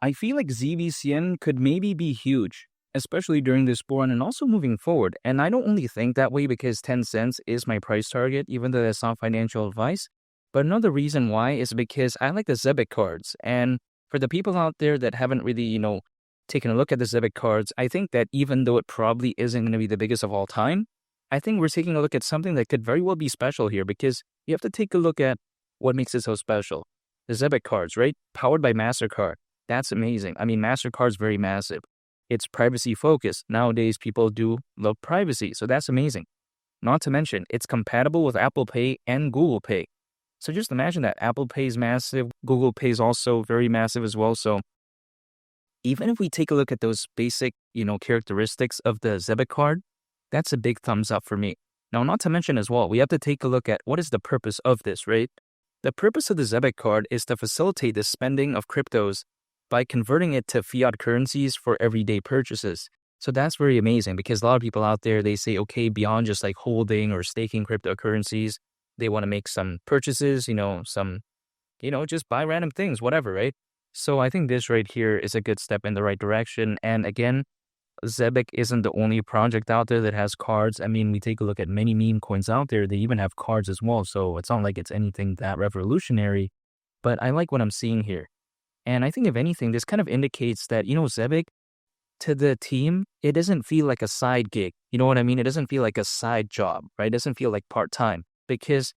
I feel like ZBCN could maybe be huge, especially during this bull run and also moving forward. And I don't only think that way because 10 cents is my price target, even though that's not financial advice. But another reason why is because I like the Zebec cards. And for the people out there that haven't really, taken a look at the Zebec cards, I think that even though it probably isn't going to be the biggest of all time, I think we're taking a look at something that could very well be special here because you have to take a look at what makes it so special. The Zebec cards, right? Powered by MasterCard. That's amazing. I mean, MasterCard's very massive. It's privacy focused. Nowadays, people do love privacy, so that's amazing. Not to mention, it's compatible with Apple Pay and Google Pay. So just imagine that Apple Pay is massive. Google Pay is also very massive as well. So even if we take a look at those basic, characteristics of the Zebec card, that's a big thumbs up for me. Now, not to mention as well, we have to take a look at what is the purpose of this, right? The purpose of the Zebec card is to facilitate the spending of cryptos by converting it to fiat currencies for everyday purchases. So that's very amazing because a lot of people out there, they say, okay, beyond just like holding or staking cryptocurrencies, they want to make some purchases, just buy random things, whatever, right? So I think this right here is a good step in the right direction. And again, Zebec isn't the only project out there that has cards. I mean, we take a look at many meme coins out there. They even have cards as well. So it's not like it's anything that revolutionary, but I like what I'm seeing here. And I think if anything, this kind of indicates that, Zebec to the team, it doesn't feel like a side gig. You know what I mean? It doesn't feel like a side job, right? It doesn't feel like part-time because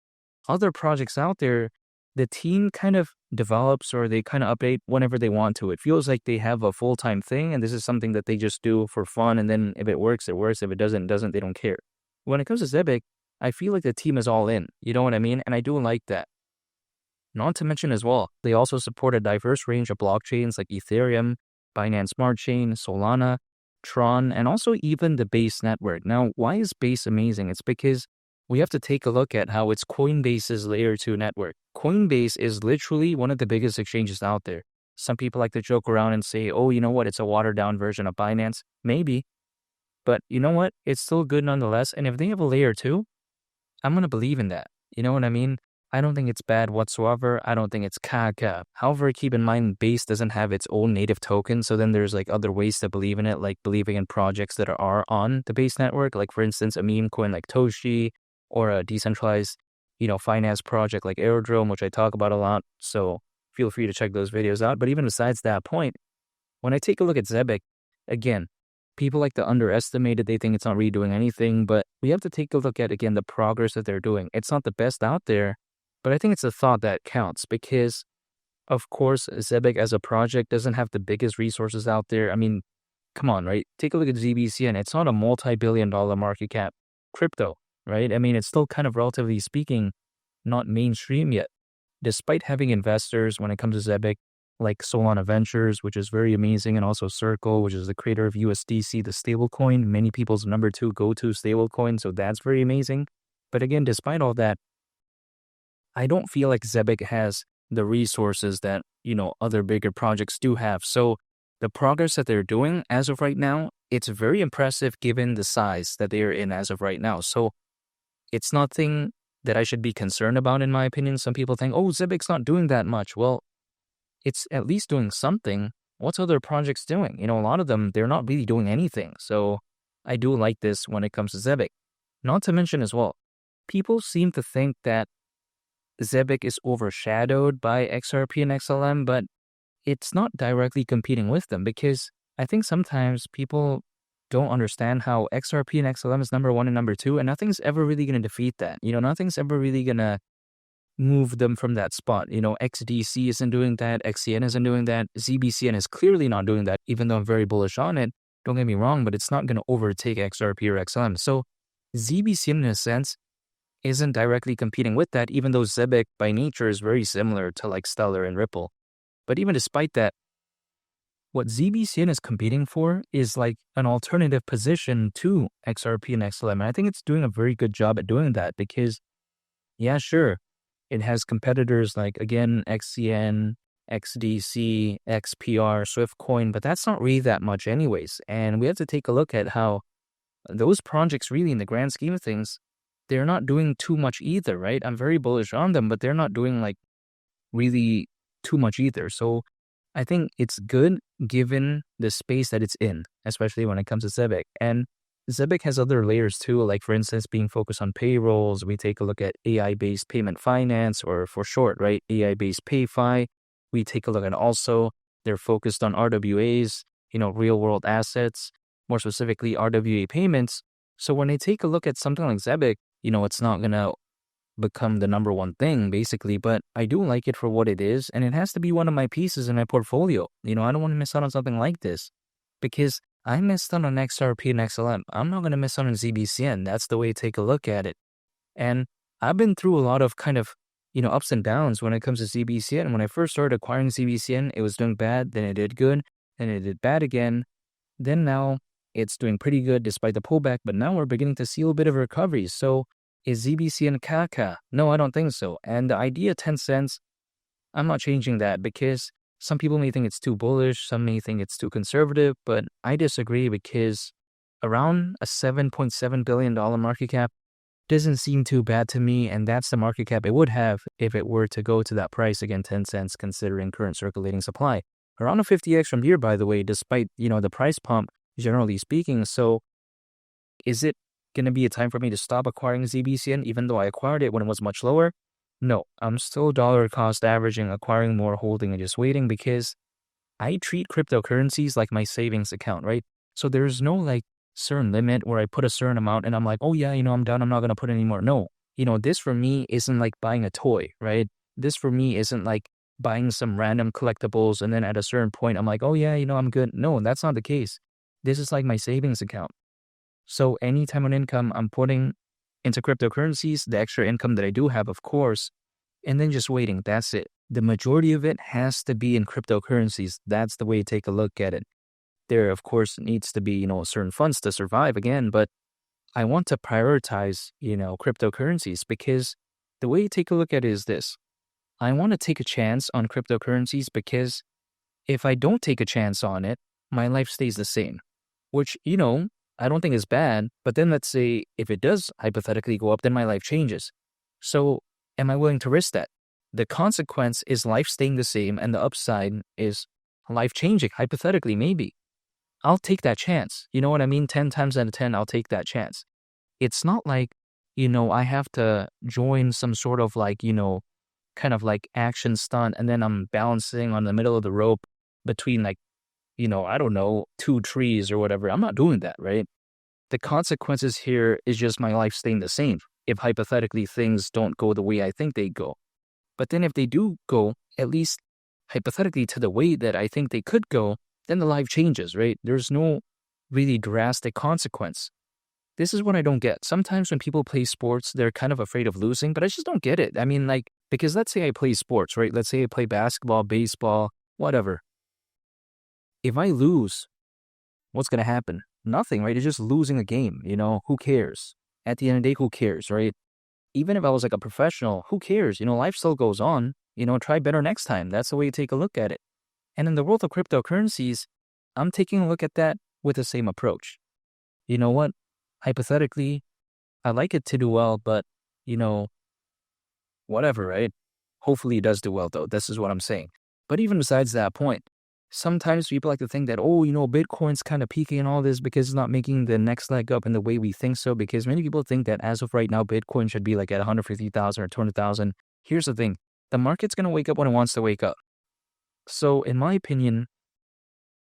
other projects out there, the team kind of develops or they kind of update whenever they want to. It feels like they have a full-time thing and this is something that they just do for fun. And then if it works, it works. If it doesn't, they don't care. When it comes to Zebec, I feel like the team is all in. You know what I mean? And I do like that. Not to mention as well, they also support a diverse range of blockchains like Ethereum, Binance Smart Chain, Solana, Tron, and also even the Base network. Now, why is Base amazing? It's because we have to take a look at how it's Coinbase's layer 2 network. Coinbase is literally one of the biggest exchanges out there. Some people like to joke around and say, oh, you know what? It's a watered down version of Binance. Maybe. But you know what? It's still good nonetheless. And if they have a layer 2, I'm going to believe in that. You know what I mean? I don't think it's bad whatsoever. I don't think it's caca. However, keep in mind, Base doesn't have its own native token. So then there's like other ways to believe in it, like believing in projects that are on the Base network. Like for instance, a meme coin like Toshi or a decentralized, finance project like Aerodrome, which I talk about a lot. So feel free to check those videos out. But even besides that point, when I take a look at Zebec, again, people like to underestimate it. They think it's not really doing anything. But we have to take a look at, again, the progress that they're doing. It's not the best out there. But I think it's a thought that counts because, of course, Zebec as a project doesn't have the biggest resources out there. I mean, come on, right? Take a look at ZBCN. It's not a multi-billion-dollar market cap crypto, right? I mean, it's still kind of, relatively speaking, not mainstream yet. Despite having investors when it comes to Zebec, like Solana Ventures, which is very amazing, and also Circle, which is the creator of USDC, the stablecoin, many people's number 2 go-to stablecoin, so that's very amazing. But again, despite all that, I don't feel like Zebec has the resources that, other bigger projects do have. So the progress that they're doing as of right now, it's very impressive given the size that they are in as of right now. So it's nothing that I should be concerned about, in my opinion. Some people think, oh, Zebec's not doing that much. Well, it's at least doing something. What's other projects doing? A lot of them, they're not really doing anything. So I do like this when it comes to Zebec. Not to mention as well, people seem to think that Zebec is overshadowed by XRP and XLM, but it's not directly competing with them because I think sometimes people don't understand how XRP and XLM is number 1 and number 2, and nothing's ever really going to defeat that. Nothing's ever really going to move them from that spot. XDC isn't doing that, XCN isn't doing that, ZBCN is clearly not doing that, even though I'm very bullish on it. Don't get me wrong, but it's not going to overtake XRP or XLM. So ZBCN, in a sense, isn't directly competing with that, even though Zebec by nature is very similar to like Stellar and Ripple. But even despite that, what ZBCN is competing for is like an alternative position to XRP and XLM. And I think it's doing a very good job at doing that because, yeah, sure, it has competitors like, again, XCN, XDC, XPR, Swiftcoin, but that's not really that much anyways. And we have to take a look at how those projects really, in the grand scheme of things, they're not doing too much either, right? I'm very bullish on them, but they're not doing like really too much either. So I think it's good given the space that it's in, especially when it comes to Zebec. And Zebec has other layers too, like for instance, being focused on payrolls. We take a look at AI-based payment finance, or for short, right, AI-based PayFi. We take a look at also they're focused on RWAs, real-world assets, more specifically RWA payments. So when they take a look at something like Zebec, it's not gonna become the number one thing, basically, but I do like it for what it is, and it has to be one of my pieces in my portfolio. I don't want to miss out on something like this because I missed out on XRP and XLM. I'm not going to miss out on ZBCN. That's the way to take a look at it. And I've been through a lot of kind of, ups and downs when it comes to ZBCN. When I first started acquiring ZBCN, it was doing bad, then it did good, then it did bad again. Then now it's doing pretty good despite the pullback, but now we're beginning to see a little bit of recovery. So is ZBCN caca? No, I don't think so. And the idea 10 cents, I'm not changing that because some people may think it's too bullish, some may think it's too conservative, but I disagree because around a $7.7 billion market cap doesn't seem too bad to me, and that's the market cap it would have if it were to go to that price, again, 10 cents, considering current circulating supply. Around a 50x from here, by the way, despite, the price pump, generally speaking. So is it going to be a time for me to stop acquiring ZBCN even though I acquired it when it was much lower? No, I'm still dollar cost averaging, acquiring more, holding, and just waiting because I treat cryptocurrencies like my savings account, right? So there's no like certain limit where I put a certain amount and I'm like, oh yeah, I'm done. I'm not going to put any more. No, this for me isn't like buying a toy, right? This for me isn't like buying some random collectibles and then at a certain point I'm like, oh yeah, I'm good. No, that's not the case. This is like my savings account. So anytime on income I'm putting into cryptocurrencies, the extra income that I do have, of course, and then just waiting. That's it. The majority of it has to be in cryptocurrencies. That's the way to take a look at it. There, of course, needs to be, certain funds to survive again, but I want to prioritize, cryptocurrencies because the way you take a look at it is this. I want to take a chance on cryptocurrencies because if I don't take a chance on it, my life stays the same, which, I don't think is bad, but then let's say if it does hypothetically go up, then my life changes. So am I willing to risk that? The consequence is life staying the same and the upside is life changing, hypothetically, maybe. I'll take that chance. You know what I mean? 10 times out of 10, I'll take that chance. It's not like, I have to join some sort of like, kind of like action stunt and then I'm balancing on the middle of the rope between like, I don't know, two trees or whatever. I'm not doing that, right? The consequences here is just my life staying the same if hypothetically things don't go the way I think they go. But then if they do go, at least hypothetically to the way that I think they could go, then the life changes, right? There's no really drastic consequence. This is what I don't get. Sometimes when people play sports, they're kind of afraid of losing, but I just don't get it. I mean, like, because let's say I play sports, right? Let's say I play basketball, baseball, whatever. If I lose, what's going to happen? Nothing, right? It's just losing a game, who cares? At the end of the day, who cares, right? Even if I was like a professional, who cares? Life still goes on, try better next time. That's the way you take a look at it. And in the world of cryptocurrencies, I'm taking a look at that with the same approach. You know what? Hypothetically, I like it to do well, but, whatever, right? Hopefully it does do well, though. This is what I'm saying. But even besides that point, sometimes people like to think that, Bitcoin's kind of peaking and all this because it's not making the next leg up in the way we think so. Because many people think that as of right now, Bitcoin should be like at 150,000 or 200,000. Here's the thing. The market's going to wake up when it wants to wake up. So in my opinion,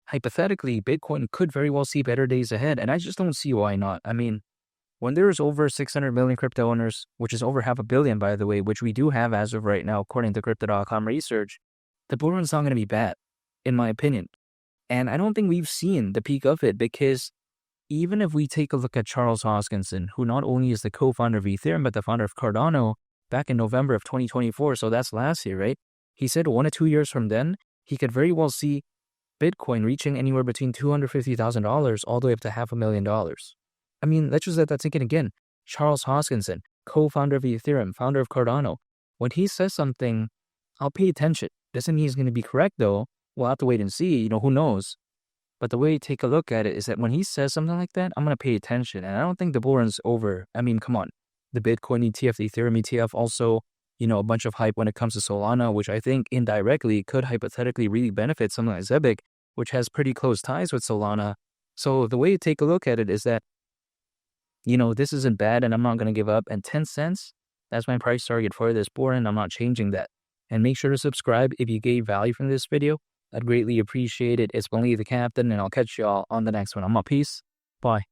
hypothetically, Bitcoin could very well see better days ahead. And I just don't see why not. I mean, when there's over 600 million crypto owners, which is over 500 million, by the way, which we do have as of right now, according to Crypto.com research, the bull run's not going to be bad, in my opinion. And I don't think we've seen the peak of it because even if we take a look at Charles Hoskinson, who not only is the co-founder of Ethereum, but the founder of Cardano back in November of 2024, so that's last year, right? He said 1 to 2 years from then, he could very well see Bitcoin reaching anywhere between $250,000 all the way up to $500,000. I mean, let's just let that sink in again. Charles Hoskinson, co-founder of Ethereum, founder of Cardano. When he says something, I'll pay attention. Doesn't mean he's going to be correct, though. We'll have to wait and see. Who knows? But the way you take a look at it is that when he says something like that, I'm going to pay attention. And I don't think the bull run's over. I mean, come on. The Bitcoin ETF, the Ethereum ETF also, a bunch of hype when it comes to Solana, which I think indirectly could hypothetically really benefit something like Zebec, which has pretty close ties with Solana. So the way to take a look at it is that, this isn't bad and I'm not going to give up. And 10 cents, that's my price target for this board, and I'm not changing that. And make sure to subscribe if you gave value from this video. I'd greatly appreciate it. It's Believe the Captain, and I'll catch y'all on the next one. I'm out. Peace. Bye.